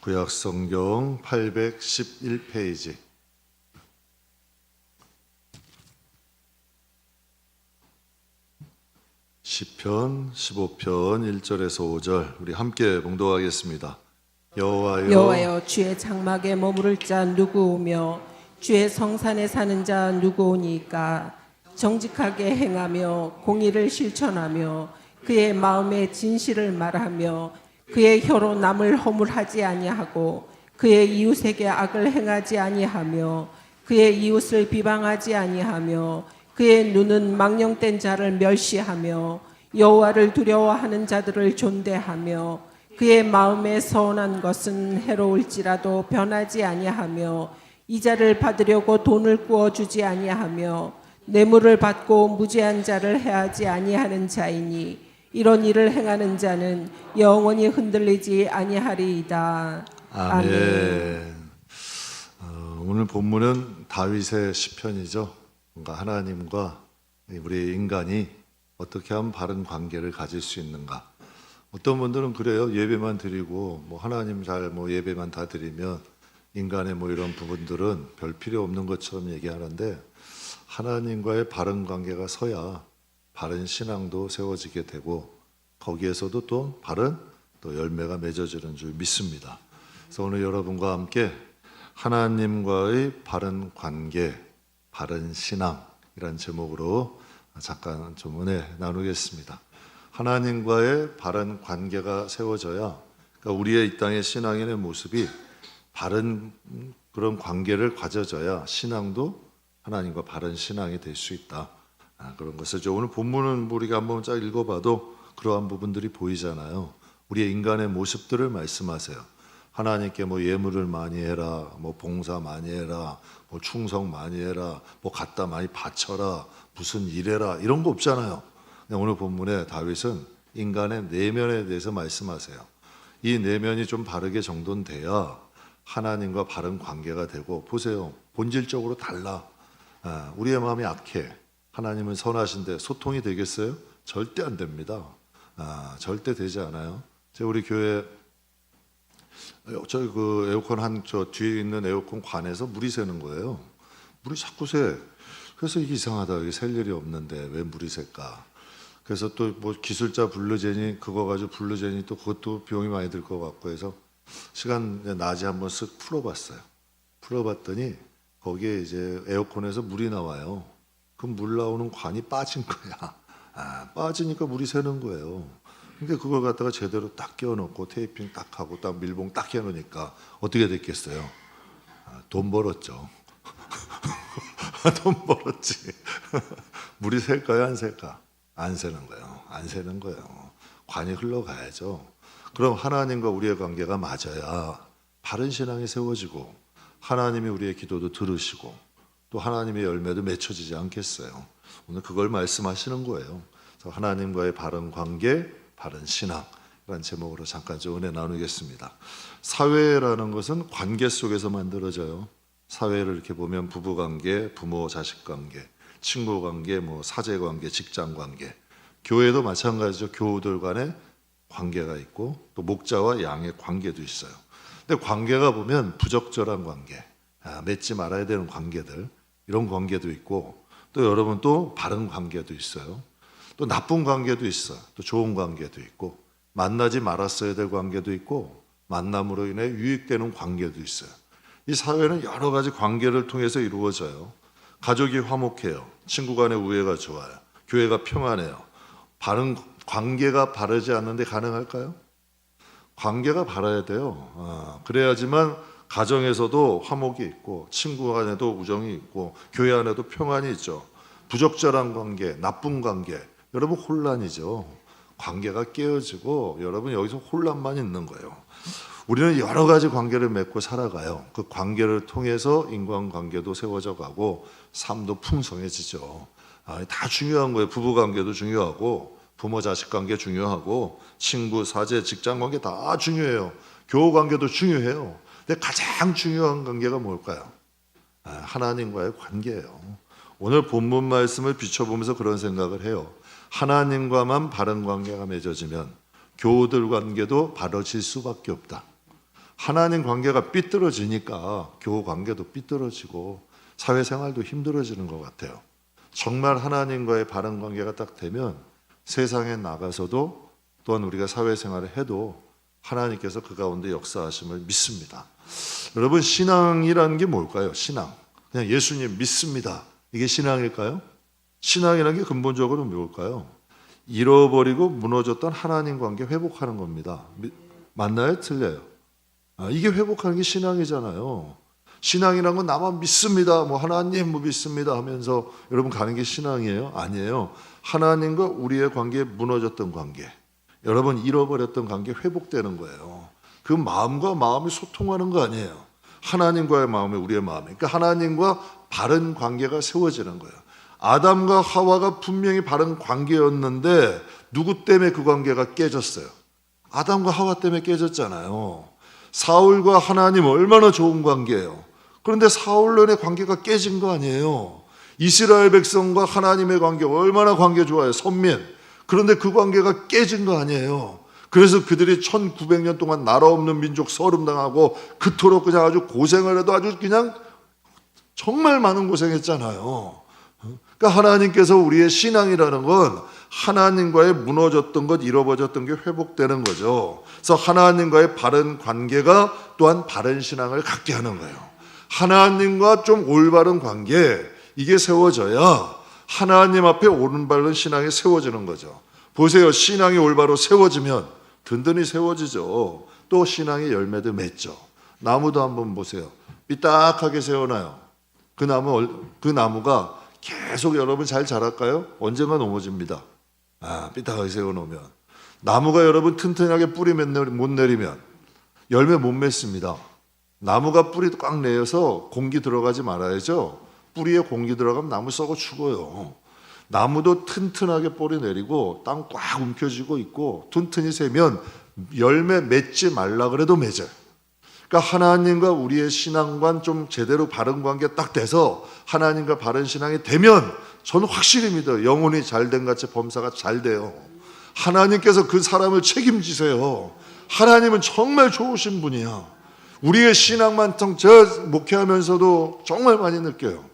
구약성경 811페이지 시편 15편 1절에서 5절 우리 함께 봉독하겠습니다. 여호와여 주의 장막에 머무를 자 누구오며 주의 성산에 사는 자 누구오니까. 정직하게 행하며 공의를 실천하며 그의 마음에 진실을 말하며 그의 혀로 남을 허물하지 아니하고 그의 이웃에게 악을 행하지 아니하며 그의 이웃을 비방하지 아니하며 그의 눈은 망령된 자를 멸시하며 여호와를 두려워하는 자들을 존대하며 그의 마음에 서운한 것은 해로울지라도 변하지 아니하며 이자를 받으려고 돈을 구워주지 아니하며 뇌물을 받고 무죄한 자를 해하지 아니하는 자이니 이런 일을 행하는 자는 영원히 흔들리지 아니하리이다. 아멘. 오늘 본문은 다윗의 시편이죠. 뭔가 하나님과 우리 인간이 어떻게 하면 바른 관계를 가질 수 있는가. 어떤 분들은 그래요. 예배만 드리고 하나님 잘 예배만 다 드리면 인간의 이런 부분들은 별 필요 없는 것처럼 얘기하는데, 하나님과의 바른 관계가 서야 바른 신앙도 세워지게 되고 거기에서도 또 바른 열매가 맺어지는 줄 믿습니다. 그래서 오늘 여러분과 함께 하나님과의 바른 관계, 바른 신앙이란 제목으로 잠깐 좀 은혜 나누겠습니다. 하나님과의 바른 관계가 세워져야, 그러니까 우리의 이 땅의 신앙인의 모습이 바른 그런 관계를 가져져야 신앙도 하나님과 바른 신앙이 될 수 있다. 그런 것이죠. 오늘 본문은 우리가 한번 쫙 읽어봐도 그러한 부분들이 보이잖아요. 우리의 인간의 모습들을 말씀하세요. 하나님께 예물을 많이 해라, 봉사 많이 해라, 충성 많이 해라, 갖다 많이 바쳐라, 무슨 일해라, 이런 거 없잖아요. 오늘 본문에 다윗은 인간의 내면에 대해서 말씀하세요. 이 내면이 좀 바르게 정돈돼야 하나님과 바른 관계가 되고, 보세요. 본질적으로 달라. 우리의 마음이 악해. 하나님은 선하신데 소통이 되겠어요? 절대 안 됩니다. 절대 되지 않아요. 제가 우리 교회 저희 그 에어컨 저 뒤에 있는 에어컨 관에서 물이 새는 거예요. 물이 자꾸 새. 그래서 이게 이상하다. 이게 셀 일이 없는데 왜 물이 셀까? 그래서 또 기술자 블루제니 그거 가지고 블루제니 또 그것도 비용이 많이 들 것 같고 해서 시간 낮에 한번 쓱 풀어봤어요. 풀어봤더니 거기에 이제 에어컨에서 물이 나와요. 그럼 물 나오는 관이 빠진 거야. 빠지니까 물이 새는 거예요. 근데 그걸 갖다가 제대로 딱 끼워놓고 테이핑 딱 하고 딱 밀봉 딱 해놓으니까 어떻게 됐겠어요? 돈 벌었죠. 돈 벌었지. 물이 셀까요? 안 셀까? 안 새는 거예요. 안 새는 거예요. 관이 흘러가야죠. 그럼 하나님과 우리의 관계가 맞아야 바른 신앙이 세워지고 하나님이 우리의 기도도 들으시고 또 하나님의 열매도 맺혀지지 않겠어요. 오늘 그걸 말씀하시는 거예요. 그래서 하나님과의 바른 관계, 바른 신앙이라는 제목으로 잠깐 좀 은혜 나누겠습니다. 사회라는 것은 관계 속에서 만들어져요. 사회를 이렇게 보면 부부관계, 부모 자식 관계, 친구 관계, 사제 관계, 직장 관계, 교회도 마찬가지죠. 교우들 간의 관계가 있고 또 목자와 양의 관계도 있어요. 근데 관계가 보면 부적절한 관계, 맺지 말아야 되는 관계들, 이런 관계도 있고 또 여러분 또 바른 관계도 있어요. 또 나쁜 관계도 있어요. 또 좋은 관계도 있고 만나지 말았어야 될 관계도 있고 만남으로 인해 유익되는 관계도 있어요. 이 사회는 여러 가지 관계를 통해서 이루어져요. 가족이 화목해요. 친구 간의 우애가 좋아요. 교회가 평안해요. 바른 관계가 바르지 않는데 가능할까요? 관계가 바라야 돼요. 그래야지만 가정에서도 화목이 있고 친구 간에도 우정이 있고 교회 안에도 평안이 있죠. 부적절한 관계, 나쁜 관계, 여러분 혼란이죠. 관계가 깨어지고 여러분 여기서 혼란만 있는 거예요. 우리는 여러 가지 관계를 맺고 살아가요. 그 관계를 통해서 인간관계도 세워져 가고 삶도 풍성해지죠. 다 중요한 거예요. 부부관계도 중요하고 부모 자식 관계 중요하고 친구, 사제, 직장 관계 다 중요해요. 교우 관계도 중요해요. 근데 가장 중요한 관계가 뭘까요? 하나님과의 관계예요. 오늘 본문 말씀을 비춰보면서 그런 생각을 해요. 하나님과만 바른 관계가 맺어지면 교우들 관계도 바라질 수밖에 없다. 하나님 관계가 삐뚤어지니까 교우 관계도 삐뚤어지고 사회생활도 힘들어지는 것 같아요. 정말 하나님과의 바른 관계가 딱 되면 세상에 나가서도 또한 우리가 사회생활을 해도 하나님께서 그 가운데 역사하심을 믿습니다. 여러분, 신앙이라는 게 뭘까요? 신앙. 그냥 예수님 믿습니다. 이게 신앙일까요? 신앙이라는 게 근본적으로 뭘까요? 잃어버리고 무너졌던 하나님 관계 회복하는 겁니다. 맞나요? 틀려요? 이게 회복하는 게 신앙이잖아요. 신앙이란 건 나만 믿습니다. 뭐 하나님 뭐 믿습니다 하면서 여러분 가는 게 신앙이에요? 아니에요. 하나님과 우리의 관계에 무너졌던 관계, 여러분 잃어버렸던 관계 회복되는 거예요. 그 마음과 마음이 소통하는 거 아니에요. 하나님과의 마음이 우리의 마음이. 그러니까 하나님과 바른 관계가 세워지는 거예요. 아담과 하와가 분명히 바른 관계였는데 누구 때문에 그 관계가 깨졌어요? 아담과 하와 때문에 깨졌잖아요. 사울과 하나님 얼마나 좋은 관계예요. 그런데 사울론의 관계가 깨진 거 아니에요. 이스라엘 백성과 하나님의 관계 얼마나 관계 좋아요. 선민. 그런데 그 관계가 깨진 거 아니에요. 그래서 그들이 1900년 동안 나라 없는 민족 서름당하고 그토록 그냥 아주 고생을 해도 아주 그냥 정말 많은 고생했잖아요. 그러니까 하나님께서 우리의 신앙이라는 건 하나님과의 무너졌던 것, 잃어버렸던 게 회복되는 거죠. 그래서 하나님과의 바른 관계가 또한 바른 신앙을 갖게 하는 거예요. 하나님과 좀 올바른 관계, 이게 세워져야 하나님 앞에 오른바른 신앙이 세워지는 거죠. 보세요. 신앙이 올바로 세워지면 든든히 세워지죠. 또 신앙의 열매도 맺죠. 나무도 한번 보세요. 삐딱하게 세워놔요. 그 나무가 계속 여러분 잘 자랄까요? 언젠가 넘어집니다. 삐딱하게 세워놓으면. 나무가 여러분 튼튼하게 뿌리 못 내리면 열매 못 맺습니다. 나무가 뿌리 꽉 내어서 공기 들어가지 말아야죠. 뿌리에 공기 들어가면 나무 썩어 죽어요. 나무도 튼튼하게 뿌리 내리고 땅 꽉 움켜쥐고 있고 튼튼히 세면 열매 맺지 말라 그래도 맺어요. 그러니까 하나님과 우리의 신앙관 좀 제대로 바른 관계 딱 돼서 하나님과 바른 신앙이 되면 저는 확실히 믿어요. 영혼이 잘된 같이 범사가 잘 돼요. 하나님께서 그 사람을 책임지세요. 하나님은 정말 좋으신 분이야. 우리의 신앙만 저 목회하면서도 정말 많이 느껴요.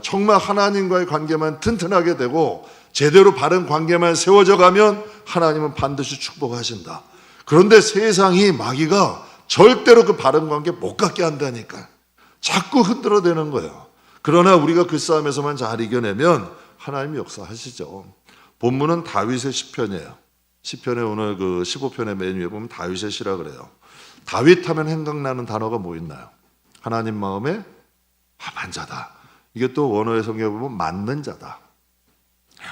정말 하나님과의 관계만 튼튼하게 되고 제대로 바른 관계만 세워져 가면 하나님은 반드시 축복하신다. 그런데 세상이 마귀가 절대로 그 바른 관계 못 갖게 한다니까. 자꾸 흔들어대는 거예요. 그러나 우리가 그 싸움에서만 잘 이겨내면 하나님이 역사하시죠. 본문은 다윗의 시편이에요. 시편에 오늘 그 15편의 맨 위에 보면 다윗의 시라 그래요. 다윗 하면 생각나는 단어가 뭐 있나요? 하나님 마음에 합한 자다. 이게 또 원어의 성경에 보면 맞는 자다.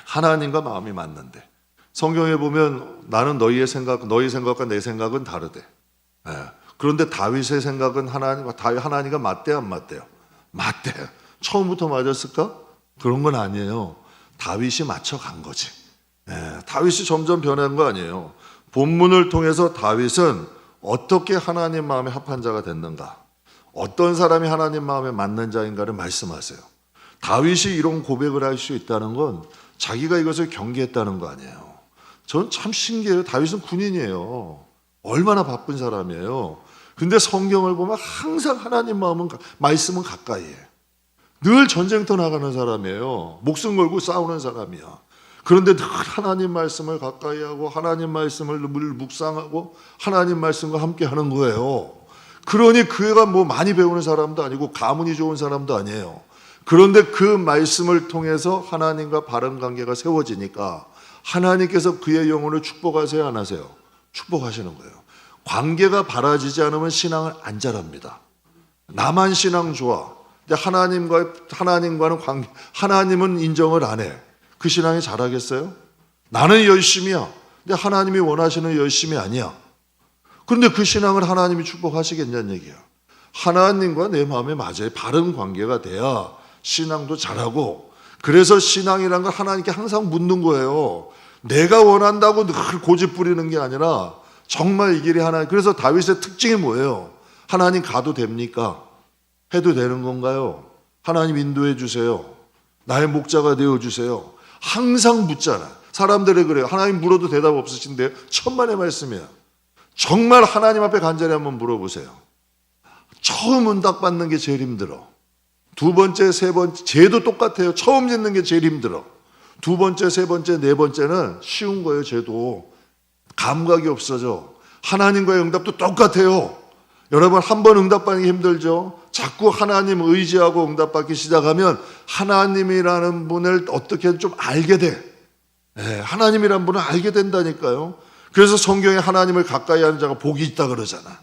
하나님과 마음이 맞는데 성경에 보면 나는 너희 생각과 내 생각은 다르대. 그런데 다윗의 생각은 하나님과 맞대요, 안 맞대요? 맞대요. 처음부터 맞았을까? 그런 건 아니에요. 다윗이 맞춰간 거지. 다윗이 점점 변한 거 아니에요. 본문을 통해서 다윗은 어떻게 하나님 마음에 합한 자가 됐는가, 어떤 사람이 하나님 마음에 맞는 자인가를 말씀하세요. 다윗이 이런 고백을 할 수 있다는 건 자기가 이것을 경계했다는 거 아니에요. 저는 참 신기해요. 다윗은 군인이에요. 얼마나 바쁜 사람이에요. 근데 성경을 보면 항상 하나님 말씀은 가까이 해. 늘 전쟁터 나가는 사람이에요. 목숨 걸고 싸우는 사람이야. 그런데 늘 하나님 말씀을 가까이 하고 하나님 말씀을 묵상하고 하나님 말씀과 함께 하는 거예요. 그러니 그가 뭐 많이 배우는 사람도 아니고 가문이 좋은 사람도 아니에요. 그런데 그 말씀을 통해서 하나님과 바른 관계가 세워지니까 하나님께서 그의 영혼을 축복하세요, 안 하세요? 축복하시는 거예요. 관계가 바라지지 않으면 신앙을 안 자랍니다. 나만 신앙 좋아. 근데 하나님과는 관계, 하나님은 인정을 안 해. 그 신앙이 자라겠어요? 나는 열심이야. 근데 하나님이 원하시는 열심이 아니야. 그런데 그 신앙을 하나님이 축복하시겠냐는 얘기야. 하나님과 내 마음에 맞아요. 바른 관계가 돼야 신앙도 잘하고. 그래서 신앙이란 걸 하나님께 항상 묻는 거예요. 내가 원한다고 늘 고집 부리는 게 아니라 정말 이 길이 하나님. 그래서 다윗의 특징이 뭐예요? 하나님 가도 됩니까? 해도 되는 건가요? 하나님 인도해 주세요. 나의 목자가 되어 주세요. 항상 묻잖아. 사람들이 그래요. 하나님 물어도 대답 없으신데 천만의 말씀이야. 정말 하나님 앞에 간절히 한번 물어보세요. 처음 응답받는 게 제일 힘들어. 두 번째, 세 번째, 죄도 똑같아요. 처음 짓는 게 제일 힘들어. 두 번째, 세 번째, 네 번째는 쉬운 거예요. 죄도 감각이 없어져. 하나님과의 응답도 똑같아요. 여러분, 한 번 응답받는 게 힘들죠. 자꾸 하나님 의지하고 응답받기 시작하면 하나님이라는 분을 어떻게 좀 알게 돼. 하나님이라는 분을 알게 된다니까요. 그래서 성경에 하나님을 가까이 하는 자가 복이 있다 그러잖아.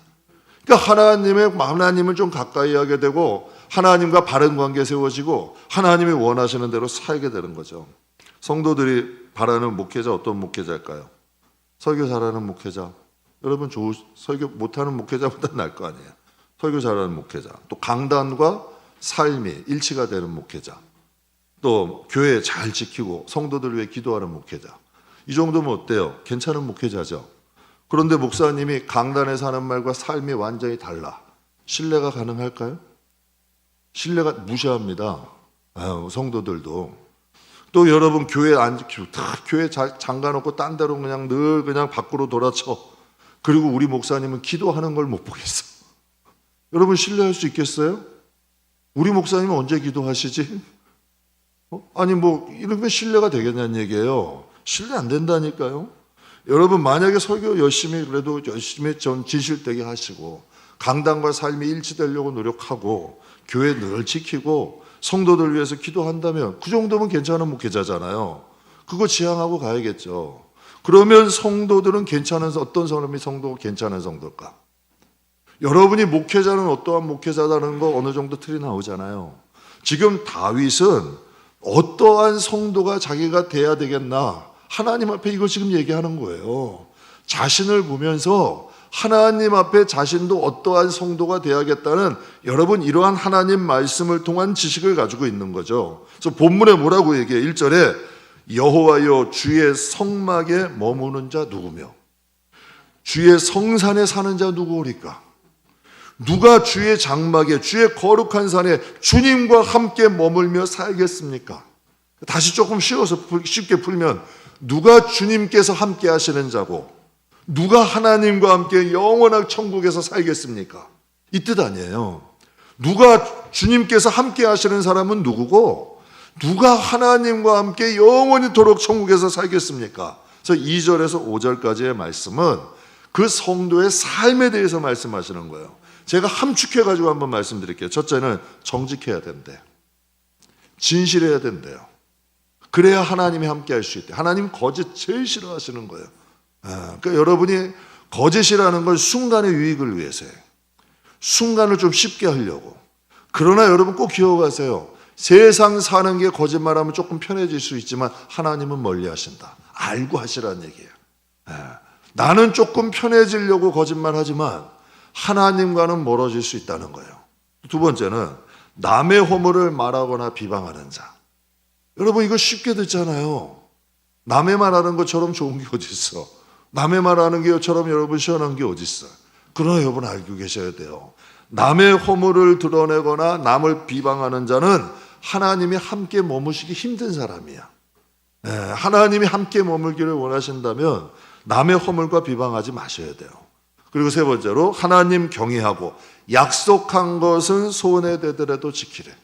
그러니까 하나님을 좀 가까이 하게 되고 하나님과 바른 관계 세워지고 하나님이 원하시는 대로 살게 되는 거죠. 성도들이 바라는 목회자 어떤 목회자일까요? 설교 잘하는 목회자. 여러분 설교 못하는 목회자보다 나을 거 아니에요. 설교 잘하는 목회자. 또 강단과 삶이 일치가 되는 목회자. 또 교회 잘 지키고 성도들 위해 기도하는 목회자. 이 정도면 어때요? 괜찮은 목회자죠. 그런데 목사님이 강단에서 하는 말과 삶이 완전히 달라. 신뢰가 가능할까요? 신뢰가 무시합니다. 성도들도. 또 여러분 교회 안 지키고 교회 잠가놓고 딴 데로 그냥 늘 그냥 밖으로 돌아쳐. 그리고 우리 목사님은 기도하는 걸 못 보겠어. 여러분 신뢰할 수 있겠어요? 우리 목사님은 언제 기도하시지? 아니 이러면 신뢰가 되겠냐는 얘기예요. 신뢰 안 된다니까요. 여러분 만약에 설교 열심히 전 진실되게 하시고 강단과 삶이 일치되려고 노력하고 교회 늘 지키고 성도들 위해서 기도한다면 그 정도면 괜찮은 목회자잖아요. 그거 지향하고 가야겠죠. 그러면 성도들은 어떤 사람이 괜찮은 성도일까? 여러분이 목회자는 어떠한 목회자다는 거 어느 정도 틀이 나오잖아요. 지금 다윗은 어떠한 성도가 자기가 돼야 되겠나? 하나님 앞에 이거 지금 얘기하는 거예요. 자신을 보면서 하나님 앞에 자신도 어떠한 성도가 돼야겠다는 여러분 이러한 하나님 말씀을 통한 지식을 가지고 있는 거죠. 그래서 본문에 뭐라고 얘기해? 1절에 여호와여 주의 성막에 머무는 자 누구며 주의 성산에 사는 자 누구오리까? 누가 주의 장막에 주의 거룩한 산에 주님과 함께 머물며 살겠습니까? 다시 조금 쉽게 풀면 누가 주님께서 함께 하시는 자고 누가 하나님과 함께 영원한 천국에서 살겠습니까? 이 뜻 아니에요. 누가 주님께서 함께 하시는 사람은 누구고 누가 하나님과 함께 영원히도록 천국에서 살겠습니까? 그래서 2절에서 5절까지의 말씀은 그 성도의 삶에 대해서 말씀하시는 거예요. 제가 함축해가지고 한번 말씀드릴게요. 첫째는 정직해야 된대. 진실해야 된대요. 그래야 하나님이 함께 할 수 있대. 하나님 거짓 제일 싫어하시는 거예요. 그러니까 여러분이 거짓이라는 건 순간의 유익을 위해서요. 순간을 좀 쉽게 하려고. 그러나 여러분 꼭 기억하세요. 세상 사는 게 거짓말하면 조금 편해질 수 있지만 하나님은 멀리 하신다. 알고 하시라는 얘기예요. 나는 조금 편해지려고 거짓말하지만 하나님과는 멀어질 수 있다는 거예요. 두 번째는 남의 허물을 말하거나 비방하는 자. 여러분 이거 쉽게 듣잖아요. 남의 말하는 것처럼 좋은 게 어디 있어? 남의 말하는 게처럼 여러분 시원한 게 어디 있어? 그러나 여러분 알고 계셔야 돼요. 남의 허물을 드러내거나 남을 비방하는 자는 하나님이 함께 머무시기 힘든 사람이야. 하나님이 함께 머물기를 원하신다면 남의 허물과 비방하지 마셔야 돼요. 그리고 세 번째로 하나님 경외하고 약속한 것은 손해되더라도 지키래.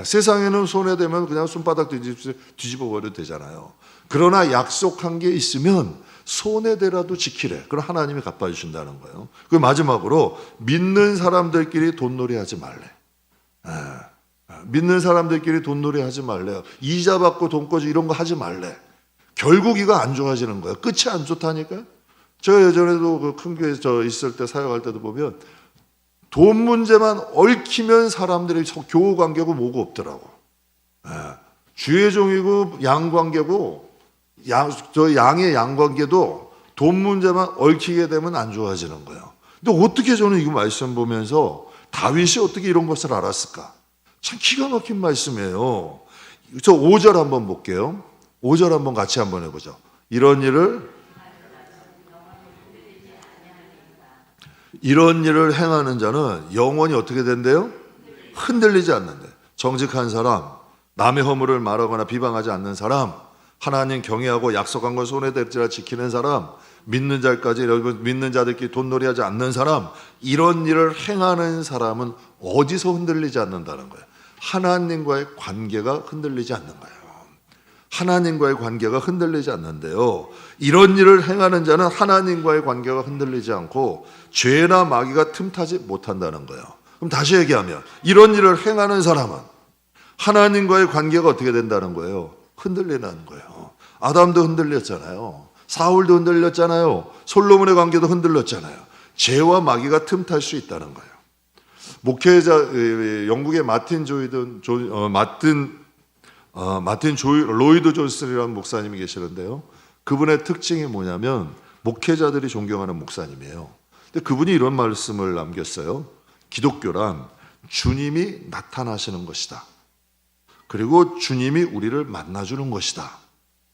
세상에는 손해되면 그냥 손바닥 뒤집어 버려도 되잖아요. 그러나 약속한 게 있으면 손해되라도 지키래. 그럼 하나님이 갚아주신다는 거예요. 그 마지막으로 믿는 사람들끼리 돈놀이 하지 말래. 믿는 사람들끼리 돈놀이 하지 말래요. 이자 받고 돈 꺼지 이런 거 하지 말래. 결국 이거 안 좋아지는 거예요. 끝이 안 좋다니까요. 제가 예전에도 그 큰 교회 있을 때 사역할 때도 보면 돈 문제만 얽히면 사람들이 교우 관계고 뭐고 없더라고. 주의 종이고 양 관계고 양의 양 관계도 돈 문제만 얽히게 되면 안 좋아지는 거예요. 근데 어떻게 저는 이거 말씀 보면서 다윗이 어떻게 이런 것을 알았을까? 참 기가 막힌 말씀이에요. 저 5절 한번 볼게요. 5절 한번 같이 한번 해보죠. 이런 일을 행하는 자는 영원히 어떻게 된대요? 흔들리지 않는데. 정직한 사람, 남의 허물을 말하거나 비방하지 않는 사람, 하나님 경외하고 약속한 걸 손에 대지라 지키는 사람, 믿는 자까지 여러분 믿는 자들끼리 돈놀이하지 않는 사람, 이런 일을 행하는 사람은 어디서 흔들리지 않는다는 거예요. 하나님과의 관계가 흔들리지 않는 거예요. 하나님과의 관계가 흔들리지 않는데요, 이런 일을 행하는 자는 하나님과의 관계가 흔들리지 않고 죄나 마귀가 틈타지 못한다는 거예요. 그럼 다시 얘기하면 이런 일을 행하는 사람은 하나님과의 관계가 어떻게 된다는 거예요? 흔들리는 거예요. 아담도 흔들렸잖아요. 사울도 흔들렸잖아요. 솔로몬의 관계도 흔들렸잖아요. 죄와 마귀가 틈탈 수 있다는 거예요. 목회자, 영국의 마틴 로이드 존슨이라는 목사님이 계시는데요, 그분의 특징이 뭐냐면 목회자들이 존경하는 목사님이에요. 근데 그분이 이런 말씀을 남겼어요. 기독교란 주님이 나타나시는 것이다. 그리고 주님이 우리를 만나주는 것이다.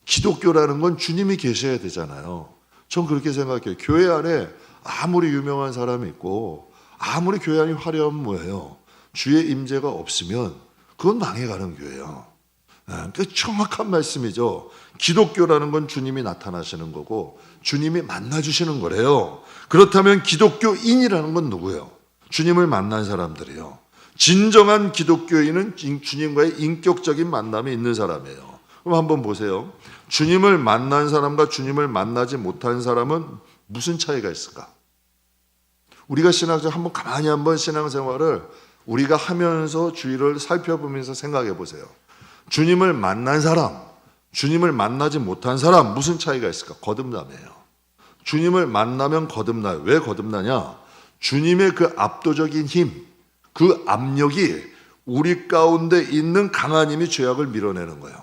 기독교라는 건 주님이 계셔야 되잖아요. 전 그렇게 생각해요. 교회 안에 아무리 유명한 사람이 있고 아무리 교회 안이 화려하면 뭐예요? 주의 임재가 없으면 그건 망해가는 교회예요. 그 정확한 말씀이죠. 기독교라는 건 주님이 나타나시는 거고 주님이 만나주시는 거래요. 그렇다면 기독교인이라는 건 누구예요? 주님을 만난 사람들이에요. 진정한 기독교인은 주님과의 인격적인 만남이 있는 사람이에요. 그럼 한번 보세요. 주님을 만난 사람과 주님을 만나지 못한 사람은 무슨 차이가 있을까? 우리가 한번 가만히 신앙생활을 우리가 하면서 주위를 살펴보면서 생각해 보세요. 주님을 만난 사람, 주님을 만나지 못한 사람, 무슨 차이가 있을까? 거듭남이에요. 주님을 만나면 거듭나요. 왜 거듭나냐? 주님의 그 압도적인 힘, 그 압력이 우리 가운데 있는 강한 힘이 죄악을 밀어내는 거예요.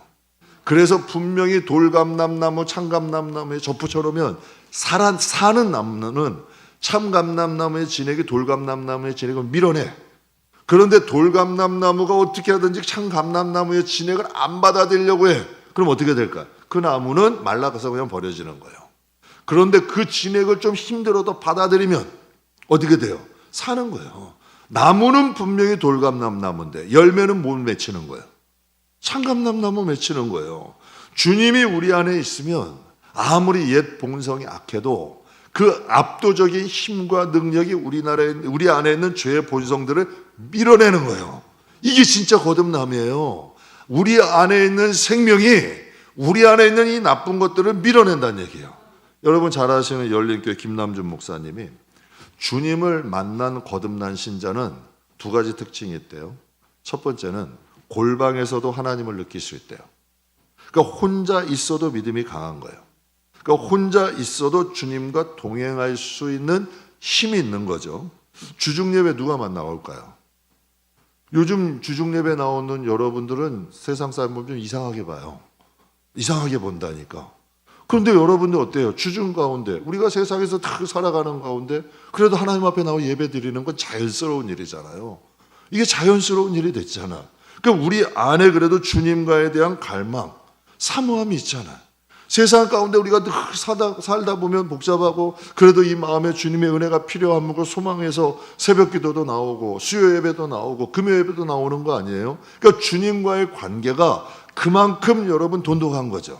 그래서 분명히 돌감람나무, 참감람나무에 접붙여놓으면 사는 나무는 참감람나무의 진액이 돌감람나무의 진액을 밀어내. 그런데 돌감람나무가 어떻게 하든지 참감람나무의 진액을 안 받아들이려고 해. 그럼 어떻게 될까요? 그 나무는 말라가서 그냥 버려지는 거예요. 그런데 그 진액을 좀 힘들어도 받아들이면 어떻게 돼요? 사는 거예요. 나무는 분명히 돌감람나무인데 열매는 뭘 맺히는 거예요? 참감람나무 맺히는 거예요. 주님이 우리 안에 있으면 아무리 옛 본성이 악해도 그 압도적인 힘과 능력이 우리 안에 있는 죄의 본성들을 밀어내는 거예요. 이게 진짜 거듭남이에요. 우리 안에 있는 생명이 우리 안에 있는 이 나쁜 것들을 밀어낸다는 얘기예요. 여러분 잘 아시는 열린교회 김남준 목사님이 주님을 만난 거듭난 신자는 두 가지 특징이 있대요. 첫 번째는 골방에서도 하나님을 느낄 수 있대요. 그러니까 혼자 있어도 믿음이 강한 거예요. 그러니까 혼자 있어도 주님과 동행할 수 있는 힘이 있는 거죠. 주중예배 누가 나올까요? 요즘 주중예배 나오는 여러분들은 세상 사람 보면 좀 이상하게 봐요. 이상하게 본다니까. 그런데 여러분들 어때요? 주중 가운데 우리가 세상에서 다 살아가는 가운데 그래도 하나님 앞에 나와 예배 드리는 건 자연스러운 일이잖아요. 이게 자연스러운 일이 됐잖아. 그러니까 우리 안에 그래도 주님과에 대한 갈망, 사모함이 있잖아요. 세상 가운데 우리가 늘 살다 보면 복잡하고 그래도 이 마음에 주님의 은혜가 필요한 걸 소망해서 새벽 기도도 나오고 수요 예배도 나오고 금요 예배도 나오는 거 아니에요? 그러니까 주님과의 관계가 그만큼 여러분 돈독한 거죠.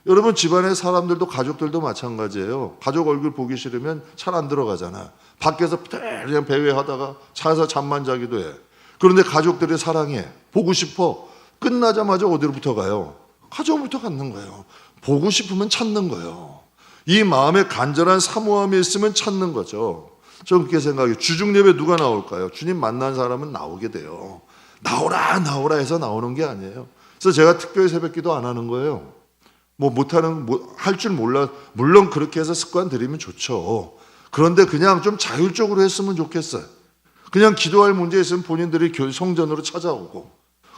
여러분 집안의 사람들도 가족들도 마찬가지예요. 가족 얼굴 보기 싫으면 잘 안 들어가잖아. 밖에서 그냥 배회하다가 차에서 잠만 자기도 해. 그런데 가족들이 사랑해. 보고 싶어. 끝나자마자 어디로부터 가요? 가족부터 갖는 거예요. 보고 싶으면 찾는 거예요. 이 마음에 간절한 사모함이 있으면 찾는 거죠. 저는 그렇게 생각해요. 주중예배 누가 나올까요? 주님 만난 사람은 나오게 돼요. 나오라 해서 나오는 게 아니에요. 그래서 제가 특별히 새벽기도 안 하는 거예요. 할 줄 몰라. 물론 그렇게 해서 습관 들이면 좋죠. 그런데 그냥 좀 자율적으로 했으면 좋겠어요. 그냥 기도할 문제 있으면 본인들이 성전으로 찾아오고,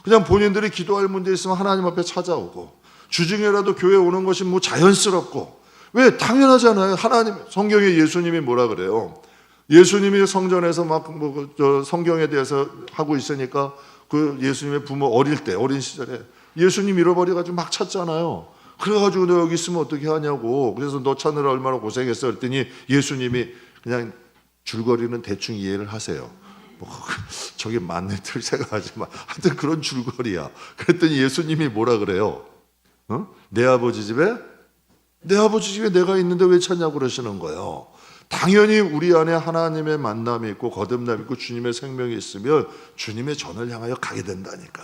그냥 본인들이 기도할 문제 있으면 하나님 앞에 찾아오고, 주중에라도 교회 오는 것이 자연스럽고, 왜? 당연하잖아요. 성경에 예수님이 뭐라 그래요? 예수님이 성전에서 성경에 대해서 하고 있으니까 그 예수님의 부모 어린 시절에 예수님 잃어버려가지고 막 찾잖아요. 그래가지고 너 여기 있으면 어떻게 하냐고. 그래서 너 찾느라 얼마나 고생했어. 그랬더니 예수님이 그냥 줄거리는 대충 이해를 하세요. 저게 맞는 틀 생각하지 마. 하여튼 그런 줄거리야. 그랬더니 예수님이 뭐라 그래요? 내 아버지 집에 내가 있는데 왜 찾냐고 그러시는 거예요. 당연히 우리 안에 하나님의 만남이 있고 거듭남이 있고 주님의 생명이 있으면 주님의 전을 향하여 가게 된다니까.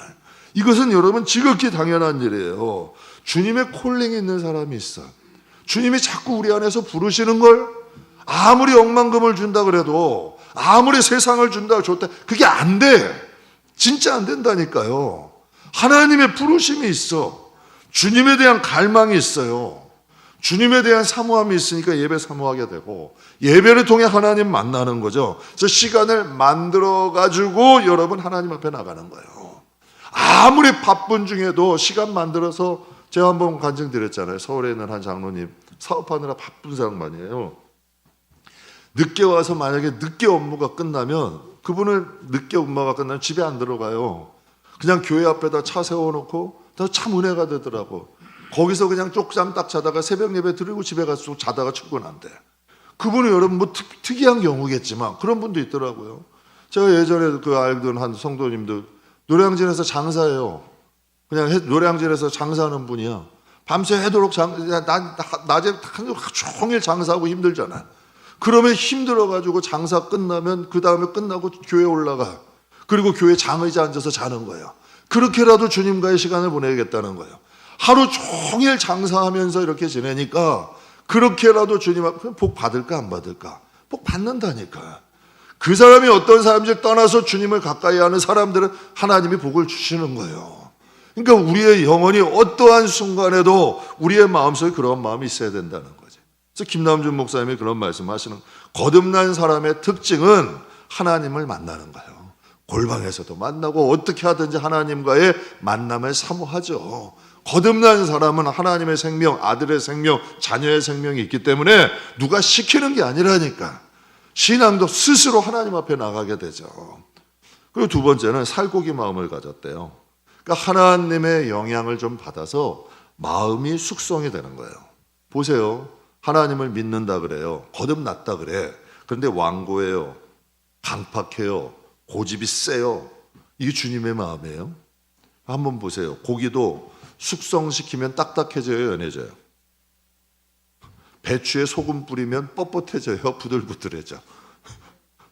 이것은 여러분 지극히 당연한 일이에요. 주님의 콜링이 있는 사람이 있어. 주님이 자꾸 우리 안에서 부르시는 걸 아무리 억만금을 준다 그래도 아무리 세상을 준다 좋다 그게 안 돼. 진짜 안 된다니까요. 하나님의 부르심이 있어. 주님에 대한 갈망이 있어요. 주님에 대한 사모함이 있으니까 예배 사모하게 되고 예배를 통해 하나님 만나는 거죠. 그래서 시간을 만들어 가지고 여러분 하나님 앞에 나가는 거예요. 아무리 바쁜 중에도 시간 만들어서 제가 한번 간증드렸잖아요. 서울에 있는 한 장로님 사업하느라 바쁜 사람만이에요. 늦게 와서 만약에 늦게 업무가 끝나면 그분은 늦게 업무가 끝나면 집에 안 들어가요. 그냥 교회 앞에다 차 세워놓고 참 은혜가 되더라고. 거기서 그냥 쪽잠 딱 자다가 새벽 예배 드리고 집에 가서 자다가 출근한대. 그분이 여러분 뭐 특이한 경우겠지만 그런 분도 있더라고요. 제가 예전에 그 알던 한 성도님도 노량진에서 장사해요. 그냥 노량진에서 장사하는 분이야. 밤새 해도록 낮에 종일 장사하고 힘들잖아. 그러면 힘들어가지고 장사 끝나면 그 다음에 끝나고 교회 올라가. 그리고 교회 장의자 앉아서 자는 거예요. 그렇게라도 주님과의 시간을 보내겠다는 거예요. 하루 종일 장사하면서 이렇게 지내니까 그렇게라도 주님 앞에 복 받을까 안 받을까? 복 받는다니까. 그 사람이 어떤 사람인지 떠나서 주님을 가까이 하는 사람들은 하나님이 복을 주시는 거예요. 그러니까 우리의 영혼이 어떠한 순간에도 우리의 마음속에 그런 마음이 있어야 된다는 거죠. 그래서 김남준 목사님이 그런 말씀하시는 거듭난 사람의 특징은 하나님을 만나는 거예요. 골방에서도 만나고 어떻게 하든지 하나님과의 만남을 사모하죠. 거듭난 사람은 하나님의 생명, 아들의 생명, 자녀의 생명이 있기 때문에 누가 시키는 게 아니라니까. 신앙도 스스로 하나님 앞에 나가게 되죠. 그리고 두 번째는 살고기 마음을 가졌대요. 그러니까 하나님의 영향을 좀 받아서 마음이 숙성이 되는 거예요. 보세요. 하나님을 믿는다 그래요. 거듭났다 그래. 그런데 완고해요. 강팍해요. 고집이 세요. 이게 주님의 마음이에요. 한번 보세요. 고기도 숙성시키면 딱딱해져요, 연해져요? 배추에 소금 뿌리면 뻣뻣해져요, 부들부들해져?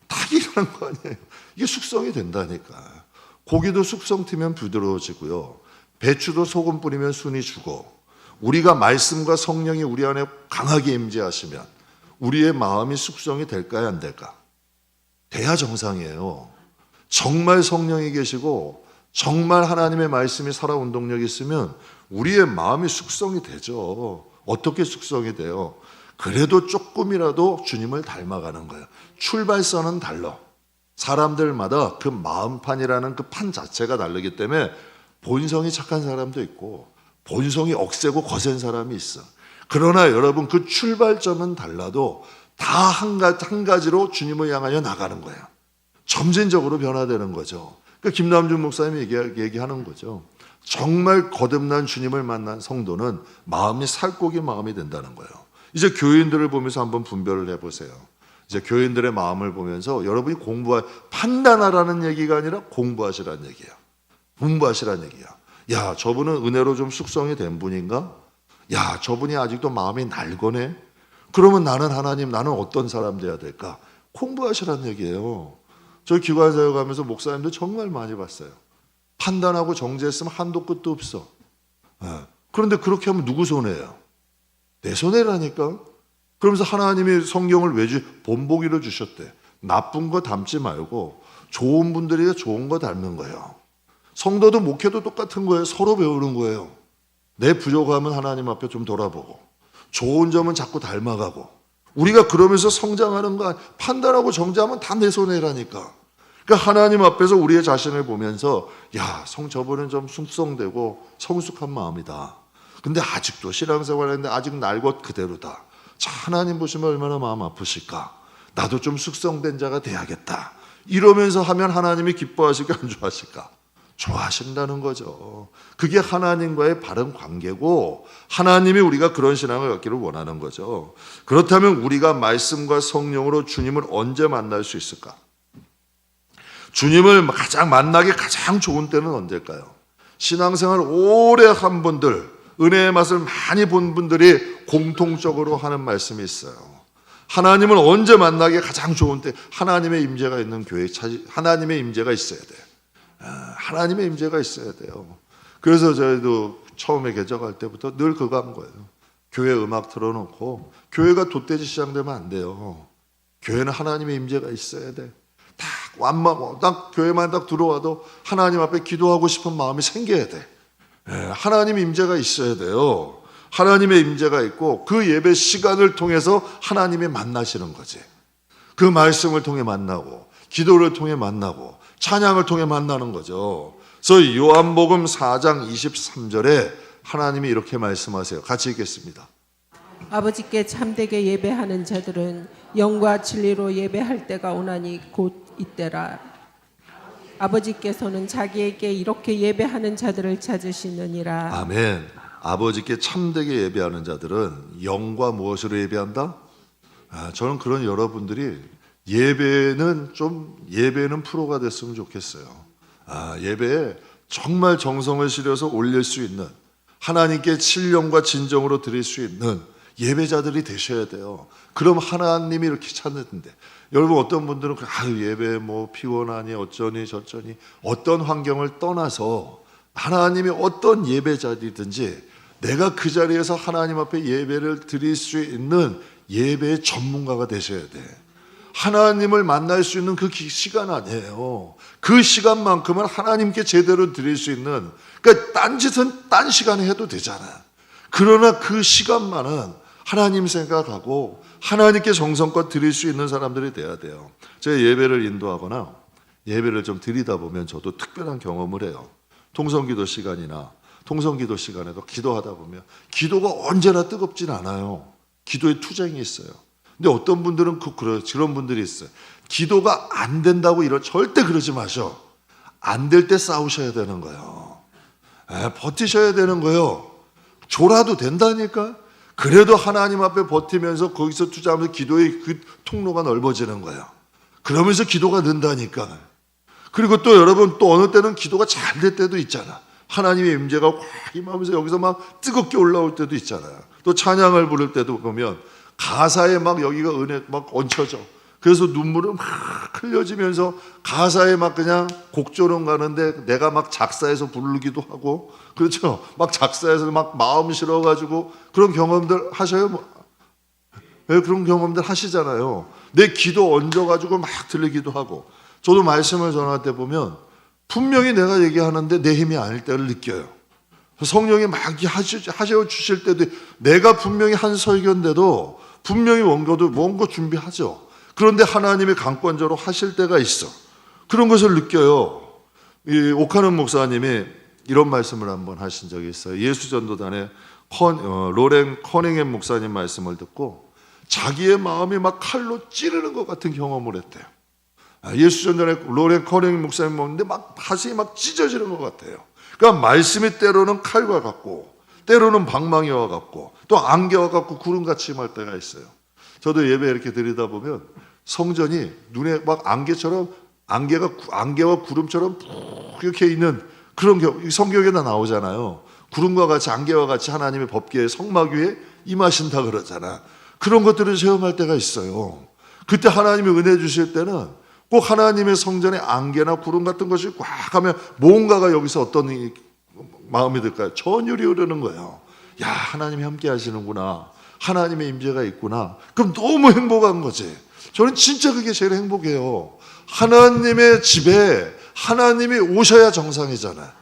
딱 이러는 거 아니에요? 이게 숙성이 된다니까. 고기도 숙성되면 부드러워지고요. 배추도 소금 뿌리면 순이 주고 우리가 말씀과 성령이 우리 안에 강하게 임재하시면 우리의 마음이 숙성이 될까요, 안 될까? 돼야 정상이에요. 정말 성령이 계시고 정말 하나님의 말씀이 살아온 동력이 있으면 우리의 마음이 숙성이 되죠. 어떻게 숙성이 돼요? 그래도 조금이라도 주님을 닮아가는 거예요. 출발선은 달라. 사람들마다 그 마음판이라는 그 판 자체가 다르기 때문에 본성이 착한 사람도 있고 본성이 억세고 거센 사람이 있어. 그러나 여러분 그 출발점은 달라도 다 한 가지로 주님을 향하여 나가는 거예요. 점진적으로 변화되는 거죠. 그러니까 김남준 목사님이 얘기하는 거죠. 정말 거듭난 주님을 만난 성도는 마음이 살고기 마음이 된다는 거예요. 이제 교인들을 보면서 한번 분별을 해보세요. 이제 교인들의 마음을 보면서 여러분이 판단하라는 얘기가 아니라 공부하시라는 얘기예요. 공부하시라는 얘기야. 야, 저분은 은혜로 좀 숙성이 된 분인가? 야, 저분이 아직도 마음이 날거네? 그러면 나는 어떤 사람 돼야 될까? 공부하시라는 얘기예요. 저희 기관사역 가면서 목사님들 정말 많이 봤어요. 판단하고 정죄했으면 한도 끝도 없어. 그런데 그렇게 하면 누구 손해예요? 내 손해라니까. 그러면서 하나님이 성경을 본보기로 주셨대. 나쁜 거 닮지 말고 좋은 분들이 좋은 거 닮는 거예요. 성도도 목회도 똑같은 거예요. 서로 배우는 거예요. 내 부족함은 하나님 앞에 좀 돌아보고 좋은 점은 자꾸 닮아가고 우리가 그러면서 성장하는 거 판단하고 정죄하면 다 내 손해라니까. 그러니까 하나님 앞에서 우리의 자신을 보면서 야, 저분은 좀 숙성되고 성숙한 마음이다. 근데 아직도 신앙생활했는데 아직 날 것 그대로다. 자, 하나님 보시면 얼마나 마음 아프실까. 나도 좀 숙성된 자가 돼야겠다. 이러면서 하면 하나님이 기뻐하실까 안 좋아하실까? 좋아하신다는 거죠. 그게 하나님과의 바른 관계고 하나님이 우리가 그런 신앙을 갖기를 원하는 거죠. 그렇다면 우리가 말씀과 성령으로 주님을 언제 만날 수 있을까? 주님을 만나기 가장 좋은 때는 언제일까요? 신앙생활 오래 한 분들 은혜의 맛을 많이 본 분들이 공통적으로 하는 말씀이 있어요. 하나님을 언제 만나기에 가장 좋은 때 하나님의 임재가 있는 교회에 하나님의 임재가 있어야 돼요. 하나님의 임재가 있어야 돼요. 그래서 저희도 처음에 개척할 때부터 늘 그거 한 거예요. 교회 음악 틀어놓고 교회가 돛대지 시장되면 안 돼요. 교회는 하나님의 임재가 있어야 돼. 딱 교회만 딱 들어와도 하나님 앞에 기도하고 싶은 마음이 생겨야 돼. 하나님의 임재가 있어야 돼요. 하나님의 임재가 있고 그 예배 시간을 통해서 하나님이 만나시는 거지. 그 말씀을 통해 만나고 기도를 통해 만나고 찬양을 통해 만나는 거죠. 그래서 요한복음 4장 23절에 하나님이 이렇게 말씀하세요. 같이 읽겠습니다. 아버지께 참되게 예배하는 자들은 영과 진리로 예배할 때가 오나니 곧 이때라. 아버지께서는 자기에게 이렇게 예배하는 자들을 찾으시느니라. 아멘. 아버지께 참되게 예배하는 자들은 영과 무엇으로 예배한다? 저는 그런 여러분들이 예배는 프로가 됐으면 좋겠어요. 예배에 정말 정성을 실어서 올릴 수 있는, 하나님께 신령과 진정으로 드릴 수 있는 예배자들이 되셔야 돼요. 그럼 하나님이 이렇게 찾는데, 여러분 어떤 분들은 예배 피곤하니 어쩌니 저쩌니 어떤 환경을 떠나서 하나님이 어떤 예배자리든지 내가 그 자리에서 하나님 앞에 예배를 드릴 수 있는 예배의 전문가가 되셔야 돼. 하나님을 만날 수 있는 그 시간 아니에요. 그 시간만큼은 하나님께 제대로 드릴 수 있는, 그러니까 딴짓은 딴 시간에 해도 되잖아. 그러나 그 시간만은 하나님 생각하고 하나님께 정성껏 드릴 수 있는 사람들이 돼야 돼요. 제가 예배를 인도하거나 예배를 좀 드리다 보면 저도 특별한 경험을 해요. 통성기도 시간에도 기도하다 보면 기도가 언제나 뜨겁진 않아요. 기도에 투쟁이 있어요. 근데 어떤 분들은 그런 분들이 있어요. 기도가 안 된다고 절대 그러지 마셔. 안 될 때 싸우셔야 되는 거예요. 버티셔야 되는 거예요. 졸아도 된다니까. 그래도 하나님 앞에 버티면서 거기서 투자하면서 기도의 그 통로가 넓어지는 거예요. 그러면서 기도가 는다니까. 그리고 또 여러분 또 어느 때는 기도가 잘 될 때도 있잖아. 하나님의 임재가 확 임하면서 여기서 막 뜨겁게 올라올 때도 있잖아요. 또 찬양을 부를 때도 보면 가사에 막 여기가 은혜 막 얹혀져. 그래서 눈물을 막 흘려지면서 가사에 막 그냥 곡조는 가는데 내가 막 작사해서 부르기도 하고, 그렇죠? 막 작사해서 막 마음 실어가지고 그런 경험들 하셔요? 그런 경험들 하시잖아요. 내 기도 얹어가지고 막 들리기도 하고. 저도 말씀을 전할 때 보면 분명히 내가 얘기하는데 내 힘이 아닐 때를 느껴요. 성령이 막 하셔 주실 때도 내가 분명히 한 설교인데도 분명히 뭔가 준비하죠. 그런데 하나님이 강권적으로 하실 때가 있어. 그런 것을 느껴요. 이 오카는 목사님이 이런 말씀을 한번 하신 적이 있어요. 예수전도단의 로렌 커닝햄 목사님 말씀을 듣고 자기의 마음이 막 칼로 찌르는 것 같은 경험을 했대요. 예수전도단의 로렌 커닝햄 목사님 먹는데 막 가슴이 막 찢어지는 것 같아요. 그러니까 말씀이 때로는 칼과 같고 때로는 방망이와 같고 또 안개와 같고 구름같이 임할 때가 있어요. 저도 예배 이렇게 드리다 보면 성전이 눈에 막 안개와 구름처럼 이렇게 있는 그런 성경에나 나오잖아요. 구름과 같이 안개와 같이 하나님의 법궤의 성막 위에 임하신다 그러잖아. 그런 것들을 체험할 때가 있어요. 그때 하나님이 은혜 주실 때는 꼭 하나님의 성전에 안개나 구름 같은 것이 꽉 하면 뭔가가 여기서 어떤 마음이 들까요? 전율이 흐르는 거예요. 야, 하나님이 함께 하시는구나. 하나님의 임재가 있구나. 그럼 너무 행복한 거지. 저는 진짜 그게 제일 행복해요. 하나님의 집에 하나님이 오셔야 정상이잖아.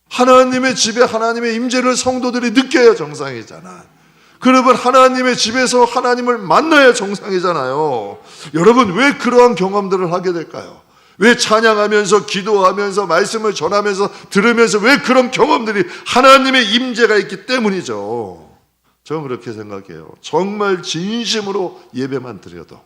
하나님의 집에 하나님의 임재를 성도들이 느껴야 정상이잖아. 그러면 하나님의 집에서 하나님을 만나야 정상이잖아요. 여러분 왜 그러한 경험들을 하게 될까요? 왜 찬양하면서 기도하면서 말씀을 전하면서 들으면서 왜 그런 경험들이 하나님의 임재가 있기 때문이죠. 저는 그렇게 생각해요. 정말 진심으로 예배만 드려도,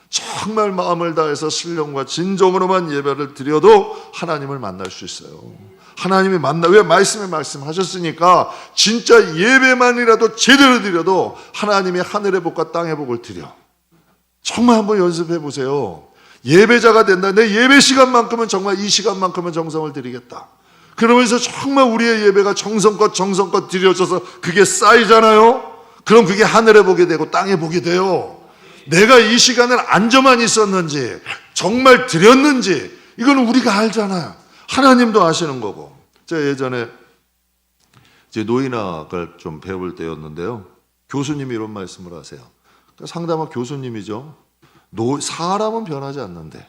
정말 마음을 다해서 신령과 진정으로만 예배를 드려도 하나님을 만날 수 있어요. 하나님이 왜 말씀에 말씀하셨으니까 진짜 예배만이라도 제대로 드려도 하나님이 하늘의 복과 땅의 복을 드려. 정말 한번 연습해 보세요. 예배자가 된다. 내 예배 시간만큼은 정말 이 시간만큼은 정성을 드리겠다. 그러면서 정말 우리의 예배가 정성껏 드려져서 그게 쌓이잖아요. 그럼 그게 하늘에 보게 되고 땅에 보게 돼요. 내가 이 시간을 앉아만 있었는지 정말 드렸는지 이건 우리가 알잖아요. 하나님도 아시는 거고. 제가 예전에 이제 노인학을 좀 배울 때였는데요. 교수님이 이런 말씀을 하세요. 상담학 교수님이죠. 사람은 변하지 않는데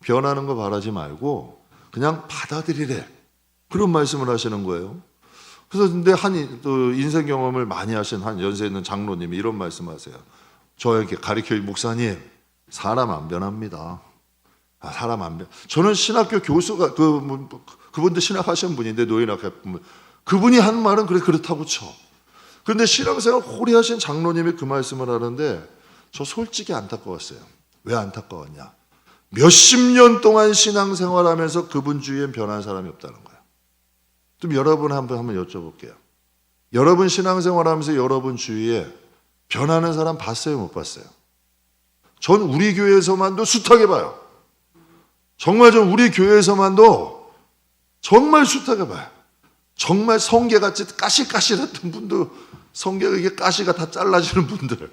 변하는 거 바라지 말고 그냥 받아들이래. 그런 말씀을 하시는 거예요. 그래서 근데 또 인생 경험을 많이 하신 한 연세 있는 장로님이 이런 말씀하세요. 저에게 가르쳐준 목사님, 사람 안 변합니다. 사람 안 변. 저는 신학교 교수가 그분도 신학하신 분인데 노인학 그분이 한 말은 그렇다고 쳐. 그런데 신앙생활 오래 하신 장로님이 그 말씀을 하는데 저 솔직히 안타까웠어요. 왜 안타까웠냐? 몇십 년 동안 신앙생활하면서 그분 주위엔 변한 사람이 없다는 거예요. 좀 여러분 한번 여쭤볼게요. 여러분 신앙생활하면서 여러분 주위에 변하는 사람 봤어요, 못 봤어요? 전 우리 교회에서만도 숱하게 봐요. 정말 전 우리 교회에서만도 정말 숱하게 봐요. 정말 성게같이 까실까실했던 분도 성게가 이게 가시가 다 잘라지는 분들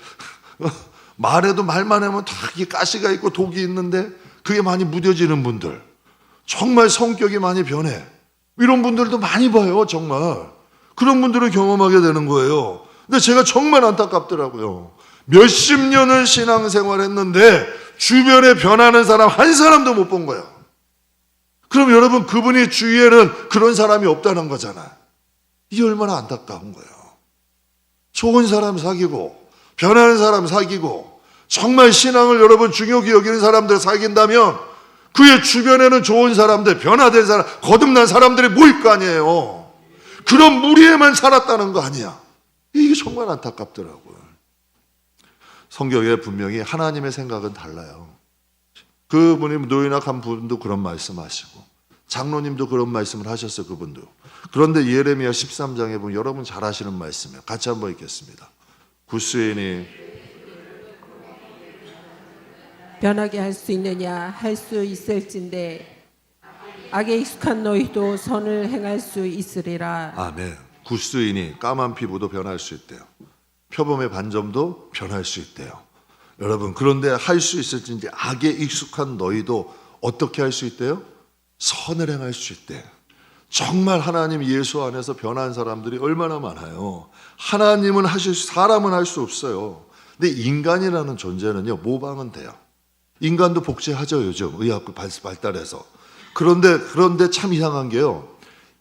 말해도 말만 하면 다 이게 가시가 있고 독이 있는데 그게 많이 무뎌지는 분들 정말 성격이 많이 변해. 이런 분들도 많이 봐요. 정말 그런 분들을 경험하게 되는 거예요. 근데 제가 정말 안타깝더라고요. 몇십 년을 신앙생활 했는데 주변에 변하는 사람 한 사람도 못 본 거예요. 그럼 여러분 그분이 주위에는 그런 사람이 없다는 거잖아요. 이게 얼마나 안타까운 거예요. 좋은 사람 사귀고 변하는 사람 사귀고 정말 신앙을 여러분 중요히 여기는 사람들 사귄다면 그의 주변에는 좋은 사람들, 변화된 사람, 거듭난 사람들이 모일 거 아니에요. 그런 무리에만 살았다는 거 아니야. 이게 정말 안타깝더라고요. 성경에 분명히 하나님의 생각은 달라요. 그분이 노인학 한 분도 그런 말씀하시고 장로님도 그런 말씀을 하셨어요. 그분도. 그런데 예레미야 13장에 보면 여러분 잘 아시는 말씀이에요. 같이 한번 읽겠습니다. 구스인이 변하게 할 수 있느냐? 할 수 있을진데 악에 익숙한 너희도 선을 행할 수 있으리라. 아멘. 구스인이 까만 피부도 변할 수 있대요. 표범의 반점도 변할 수 있대요. 여러분 그런데 할 수 있을진지 악에 익숙한 너희도 어떻게 할 수 있대요? 선을 행할 수 있대. 정말 하나님 예수 안에서 변한 사람들이 얼마나 많아요. 하나님은 사람은 할 수 없어요. 근데 인간이라는 존재는요 모방은 돼요. 인간도 복제하죠. 요즘 의학 발달해서. 그런데 참 이상한 게요.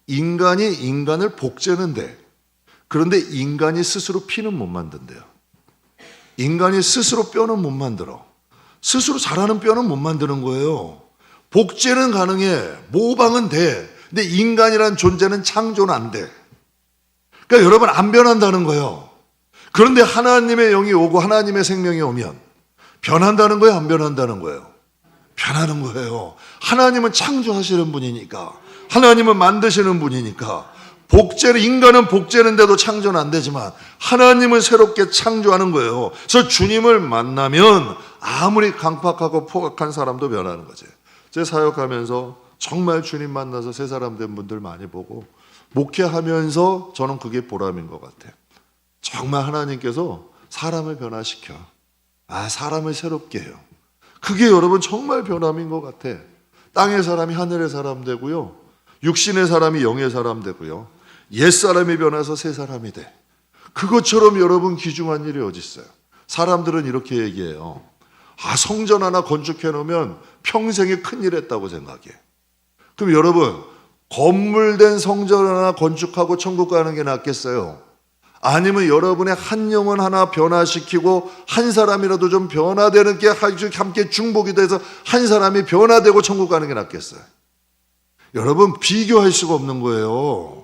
인간이 인간을 복제는 돼. 그런데 인간이 스스로 피는 못 만든대요. 인간이 스스로 뼈는 못 만들어. 스스로 자라는 뼈는 못 만드는 거예요. 복제는 가능해. 모방은 돼. 근데 인간이란 존재는 창조는 안 돼. 그러니까 여러분 안 변한다는 거예요. 그런데 하나님의 영이 오고 하나님의 생명이 오면 변한다는 거예요? 안 변한다는 거예요? 변하는 거예요. 하나님은 창조하시는 분이니까. 하나님은 만드시는 분이니까. 인간은 복제는데도 창조는 안 되지만 하나님은 새롭게 창조하는 거예요. 그래서 주님을 만나면 아무리 강팍하고 포악한 사람도 변하는 거죠. 제 사역하면서 정말 주님 만나서 새 사람 된 분들 많이 보고 목회하면서 저는 그게 보람인 것 같아요. 정말 하나님께서 사람을 변화시켜. 사람을 새롭게 해요. 그게 여러분 정말 변함인 것 같아. 땅의 사람이 하늘의 사람 되고요. 육신의 사람이 영의 사람 되고요. 옛사람이 변해서 새 사람이 돼. 그것처럼 여러분 귀중한 일이 어디 있어요? 사람들은 이렇게 얘기해요. 성전 하나 건축해 놓으면 평생에 큰일 했다고 생각해. 그럼 여러분 건물된 성전 하나 건축하고 천국 가는 게 낫겠어요? 아니면 여러분의 한 영혼 하나 변화시키고 한 사람이라도 좀 변화되는 게 함께 중복이 돼서 한 사람이 변화되고 천국 가는 게 낫겠어요? 여러분 비교할 수가 없는 거예요.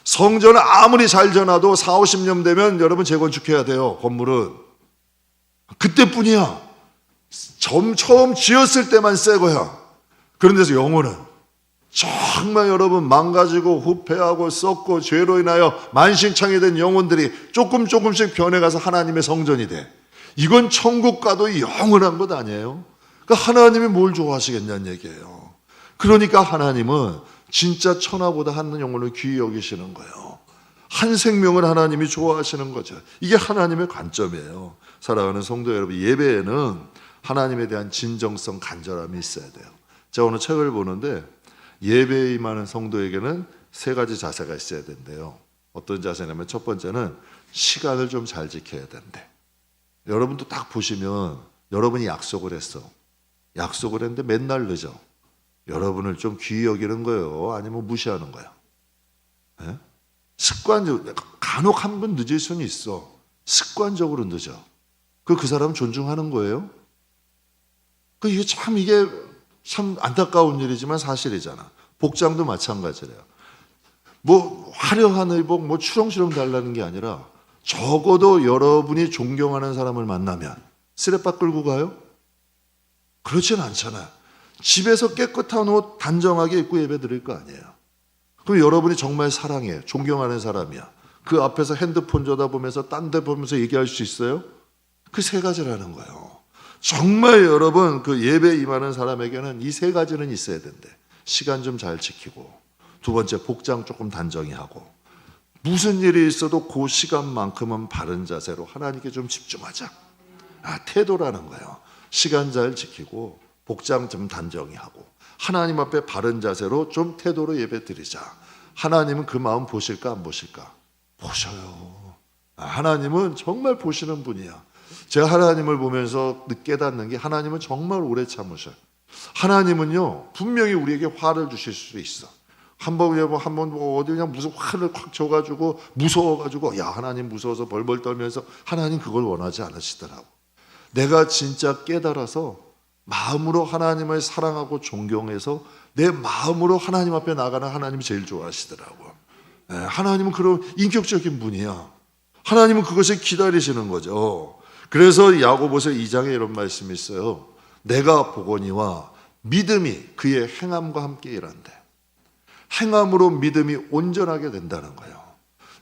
성전을 아무리 잘 지어놔도 40, 50년 되면 여러분 재건축해야 돼요. 건물은 그때뿐이야. 처음 지었을 때만 새 거야. 그런 데서 영혼은 정말 여러분 망가지고 후패하고 썩고 죄로 인하여 만신창이 된 영혼들이 조금씩 변해가서 하나님의 성전이 돼. 이건 천국 가도 영원한 것 아니에요? 그러니까 하나님이 뭘 좋아하시겠냐는 얘기예요. 그러니까 하나님은 진짜 천하보다 한 영혼을 귀히 여기시는 거예요. 한 생명을 하나님이 좋아하시는 거죠. 이게 하나님의 관점이에요. 사랑하는 성도 여러분, 예배에는 하나님에 대한 진정성, 간절함이 있어야 돼요. 제가 오늘 책을 보는데 예배에 임하는 성도에게는 세 가지 자세가 있어야 된대요. 어떤 자세냐면 첫 번째는 시간을 좀 잘 지켜야 된대. 여러분도 딱 보시면 여러분이 약속을 했어. 약속을 했는데 맨날 늦어. 여러분을 좀 귀히 여기는 거예요? 아니면 무시하는 거예요? 네? 습관적으로, 간혹 한 번 늦을 수는 있어. 습관적으로 늦어. 그 사람 존중하는 거예요? 이게 참 안타까운 일이지만 사실이잖아. 복장도 마찬가지래요. 뭐 화려한 의복, 뭐 추렁추렁 달라는 게 아니라 적어도 여러분이 존경하는 사람을 만나면 쓰레빠 끌고 가요? 그렇진 않잖아요. 집에서 깨끗한 옷 단정하게 입고 예배 드릴 거 아니에요. 그럼 여러분이 정말 사랑해, 존경하는 사람이야. 그 앞에서 핸드폰 쳐다보면서 딴 데 보면서 얘기할 수 있어요? 그 세 가지라는 거예요. 정말 여러분 그 예배 임하는 사람에게는 이 세 가지는 있어야 된대. 시간 좀 잘 지키고, 두 번째 복장 조금 단정히 하고, 무슨 일이 있어도 그 시간만큼은 바른 자세로 하나님께 좀 집중하자. 태도라는 거예요. 시간 잘 지키고 복장 좀 단정히 하고 하나님 앞에 바른 자세로 좀 태도로 예배 드리자. 하나님은 그 마음 보실까 안 보실까? 보셔요. 하나님은 정말 보시는 분이야. 제가 하나님을 보면서 깨닫는 게 하나님은 정말 오래 참으셔요. 하나님은요 분명히 우리에게 화를 주실 수 있어. 한번 어디 그냥 무슨 화를 콱 줘가지고 무서워가지고 야 하나님 무서워서 벌벌 떨면서 하나님 그걸 원하지 않으시더라고. 내가 진짜 깨달아서 마음으로 하나님을 사랑하고 존경해서 내 마음으로 하나님 앞에 나가는 하나님이 제일 좋아하시더라고요. 하나님은 그런 인격적인 분이야. 하나님은 그것을 기다리시는 거죠. 그래서 야고보서 2장에 이런 말씀이 있어요. 내가 보거니와 믿음이 그의 행함과 함께 일한대. 행함으로 믿음이 온전하게 된다는 거예요.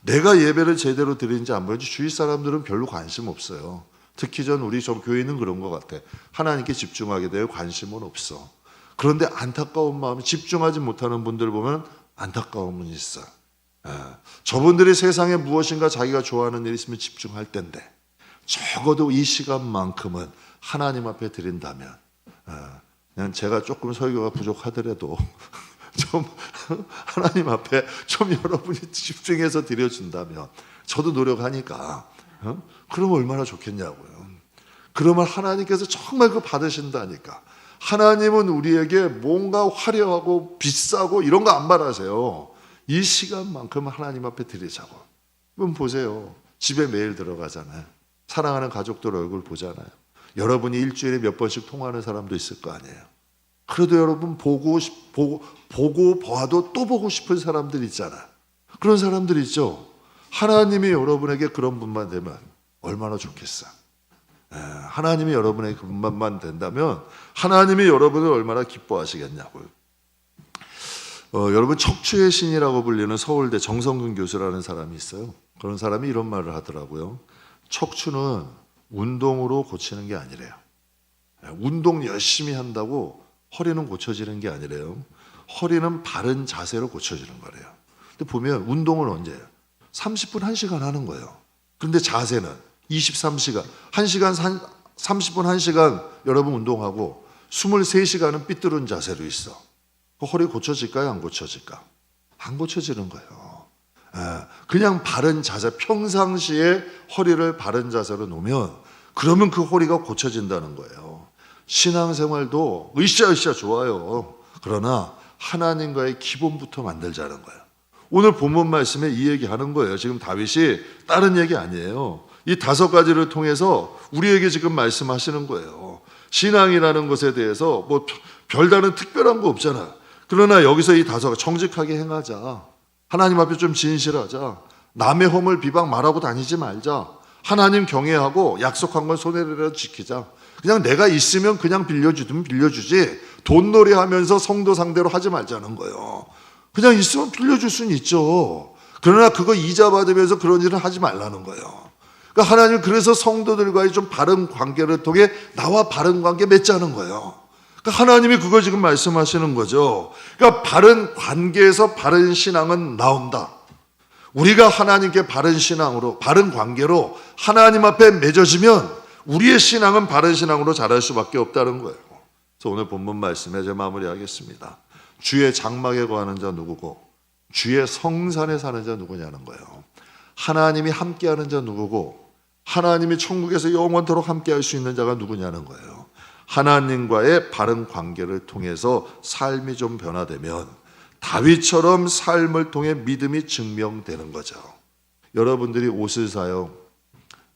내가 예배를 제대로 드리는지 안 보는지 주위 사람들은 별로 관심 없어요. 특히 우리 교회는 그런 것 같아. 하나님께 집중하게 될 관심은 없어. 그런데 안타까운 마음이 집중하지 못하는 분들 보면 안타까움은 있어. 저분들이 세상에 무엇인가 자기가 좋아하는 일이 있으면 집중할 텐데 적어도 이 시간만큼은 하나님 앞에 드린다면 그냥 제가 조금 설교가 부족하더라도 좀 하나님 앞에 좀 여러분이 집중해서 드려준다면 저도 노력하니까 그러면 얼마나 좋겠냐고요. 그러면 하나님께서 정말 그거 받으신다니까. 하나님은 우리에게 뭔가 화려하고 비싸고 이런 거 안 바라세요. 이 시간만큼 하나님 앞에 드리자고. 그럼 보세요. 집에 매일 들어가잖아요. 사랑하는 가족들 얼굴 보잖아요. 여러분이 일주일에 몇 번씩 통화하는 사람도 있을 거 아니에요. 그래도 여러분 보고 봐도 또 보고 싶은 사람들 있잖아요. 그런 사람들 있죠. 하나님이 여러분에게 그런 분만 되면 얼마나 좋겠어. 하나님이 여러분에게 그 분만 된다면 하나님이 여러분을 얼마나 기뻐하시겠냐고요. 여러분 척추의 신이라고 불리는 서울대 정성근 교수라는 사람이 있어요. 그런 사람이 이런 말을 하더라고요. 척추는 운동으로 고치는 게 아니래요. 운동 열심히 한다고 허리는 고쳐지는 게 아니래요. 허리는 바른 자세로 고쳐지는 거래요. 근데 보면 운동은 언제예요? 30분, 1시간 하는 거예요. 그런데 자세는 23시간, 1시간, 30분, 1시간 여러분 운동하고 23시간은 삐뚤은 자세로 있어. 그 허리 고쳐질까요? 안 고쳐질까? 안 고쳐지는 거예요. 그냥 바른 자세, 평상시에 허리를 바른 자세로 놓으면 그러면 그 허리가 고쳐진다는 거예요. 신앙생활도 으쌰으쌰 좋아요. 그러나 하나님과의 기본부터 만들자는 거예요. 오늘 본문 말씀에 이 얘기하는 거예요. 지금 다윗이 다른 얘기 아니에요. 이 5가지를 통해서 우리에게 지금 말씀하시는 거예요. 신앙이라는 것에 대해서 뭐 별다른 특별한 거 없잖아. 그러나 여기서 이 5가지 정직하게 행하자. 하나님 앞에 좀 진실하자. 남의 허물 비방 말하고 다니지 말자. 하나님 경외하고 약속한 건 손해라도 지키자. 그냥 내가 있으면 그냥 빌려주든 빌려주지 돈놀이하면서 성도 상대로 하지 말자는 거예요. 그냥 있으면 빌려줄 수는 있죠. 그러나 그거 이자 받으면서 그런 일은 하지 말라는 거예요. 그러니까 하나님 그래서 성도들과의 좀 바른 관계를 통해 나와 바른 관계 맺자는 거예요. 그러니까 하나님이 그걸 지금 말씀하시는 거죠. 그러니까 바른 관계에서 바른 신앙은 나온다. 우리가 하나님께 바른 신앙으로, 바른 관계로 하나님 앞에 맺어지면 우리의 신앙은 바른 신앙으로 자랄 수밖에 없다는 거예요. 그래서 오늘 본문 말씀에 이제 마무리하겠습니다. 주의 장막에 거하는 자 누구고 주의 성산에 사는 자 누구냐는 거예요. 하나님이 함께하는 자 누구고 하나님이 천국에서 영원토록 함께할 수 있는 자가 누구냐는 거예요. 하나님과의 바른 관계를 통해서 삶이 좀 변화되면 다윗처럼 삶을 통해 믿음이 증명되는 거죠. 여러분들이 옷을 사요.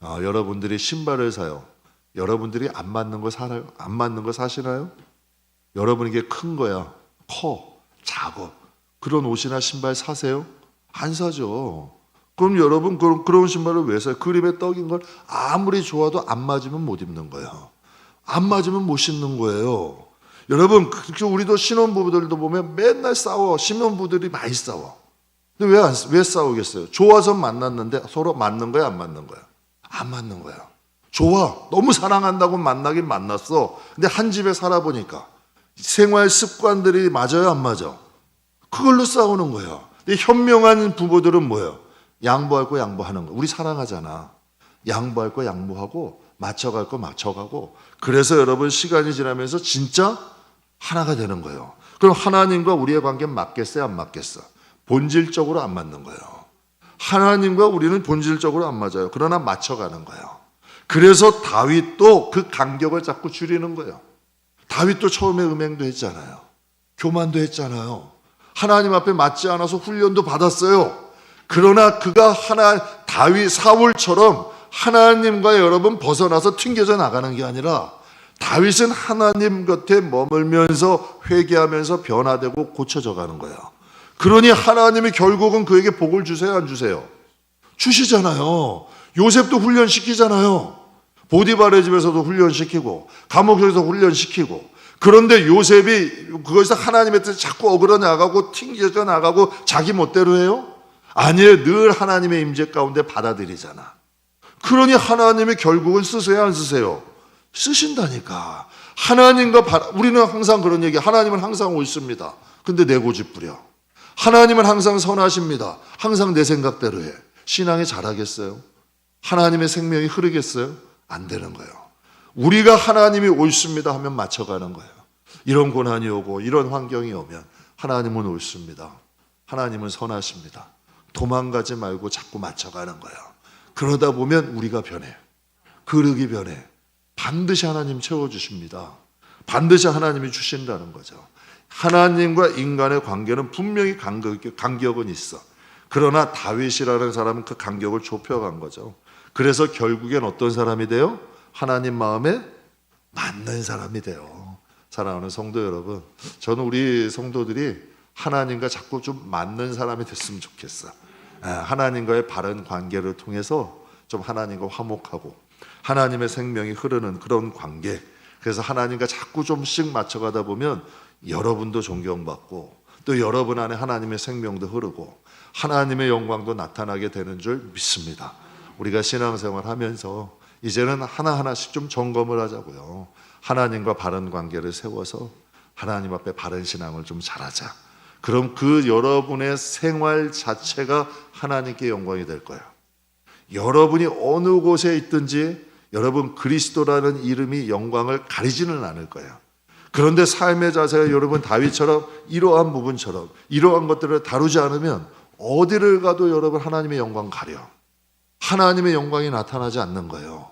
여러분들이 신발을 사요. 여러분들이 안 맞는 거 사나요? 안 맞는 거 사시나요? 여러분에게 큰 거야, 커, 작어. 그런 옷이나 신발 사세요? 안 사죠. 그럼 여러분 그런 신발을 왜 사요? 그림에 떡인 걸 아무리 좋아도 안 맞으면 못 입는 거예요. 안 맞으면 못 신는 거예요. 여러분, 우리도 신혼부부들도 보면 맨날 싸워. 신혼부들이 많이 싸워. 근데 왜 싸우겠어요? 좋아서 만났는데 서로 맞는 거야, 안 맞는 거야? 안 맞는 거야. 좋아. 너무 사랑한다고 만나긴 만났어. 근데 한 집에 살아보니까 생활 습관들이 맞아요, 안 맞아? 그걸로 싸우는 거예요. 근데 현명한 부부들은 뭐예요? 양보할 거 양보하는 거. 우리 사랑하잖아. 양보할 거 양보하고 맞춰갈 거 맞춰가고. 그래서 여러분 시간이 지나면서 진짜 하나가 되는 거예요. 그럼 하나님과 우리의 관계는 맞겠어요, 안 맞겠어? 본질적으로 안 맞는 거예요. 하나님과 우리는 본질적으로 안 맞아요. 그러나 맞춰가는 거예요. 그래서 다윗도 그 간격을 자꾸 줄이는 거예요. 다윗도 처음에 음행도 했잖아요. 교만도 했잖아요. 하나님 앞에 맞지 않아서 훈련도 받았어요. 그러나 그가 다윗 사울처럼 하나님과 여러분 벗어나서 튕겨져 나가는 게 아니라 다윗은 하나님 곁에 머물면서 회개하면서 변화되고 고쳐져 가는 거예요. 그러니 하나님이 결국은 그에게 복을 주세요, 안 주세요? 주시잖아요. 요셉도 훈련시키잖아요. 보디발의 집에서도 훈련시키고 감옥에서 훈련시키고. 그런데 요셉이 그것에서 하나님의 뜻에 자꾸 어그러 나가고 튕겨져 나가고 자기 멋대로 해요? 아니에요. 늘 하나님의 임재 가운데 받아들이잖아. 그러니 하나님이 결국은 쓰세요, 안 쓰세요? 쓰신다니까. 우리는 항상 그런 얘기, 하나님은 항상 옳습니다. 근데 내 고집 부려. 하나님은 항상 선하십니다. 항상 내 생각대로 해. 신앙이 잘하겠어요? 하나님의 생명이 흐르겠어요? 안 되는 거예요. 우리가 하나님이 옳습니다 하면 맞춰가는 거예요. 이런 고난이 오고 이런 환경이 오면 하나님은 옳습니다. 하나님은 선하십니다. 도망가지 말고 자꾸 맞춰가는 거예요. 그러다 보면 우리가 변해요. 그릇이 변해. 반드시 하나님 채워주십니다. 반드시 하나님이 주신다는 거죠. 하나님과 인간의 관계는 분명히 간격은 있어. 그러나 다윗이라는 사람은 그 간격을 좁혀간 거죠. 그래서 결국엔 어떤 사람이 돼요? 하나님 마음에 맞는 사람이 돼요. 사랑하는 성도 여러분, 저는 우리 성도들이 하나님과 자꾸 좀 맞는 사람이 됐으면 좋겠어. 하나님과의 바른 관계를 통해서 좀 하나님과 화목하고 하나님의 생명이 흐르는 그런 관계. 그래서 하나님과 자꾸 좀씩 맞춰가다 보면 여러분도 존경받고 또 여러분 안에 하나님의 생명도 흐르고 하나님의 영광도 나타나게 되는 줄 믿습니다. 우리가 신앙생활 하면서 이제는 하나하나씩 좀 점검을 하자고요. 하나님과 바른 관계를 세워서 하나님 앞에 바른 신앙을 좀 잘하자. 그럼 그 여러분의 생활 자체가 하나님께 영광이 될 거예요. 여러분이 어느 곳에 있든지 여러분 그리스도라는 이름이 영광을 가리지는 않을 거예요. 그런데 삶의 자세가 여러분 다윗처럼 이러한 부분처럼 이러한 것들을 다루지 않으면 어디를 가도 여러분 하나님의 영광 가려. 하나님의 영광이 나타나지 않는 거예요.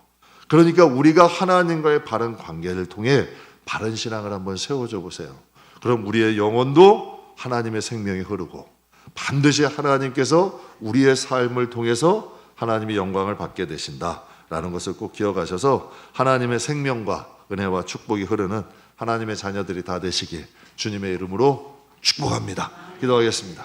그러니까 우리가 하나님과의 바른 관계를 통해 바른 신앙을 한번 세워줘 보세요. 그럼 우리의 영혼도 하나님의 생명이 흐르고 반드시 하나님께서 우리의 삶을 통해서 하나님의 영광을 받게 되신다라는 것을 꼭 기억하셔서 하나님의 생명과 은혜와 축복이 흐르는 하나님의 자녀들이 다 되시길 주님의 이름으로 축복합니다. 기도하겠습니다.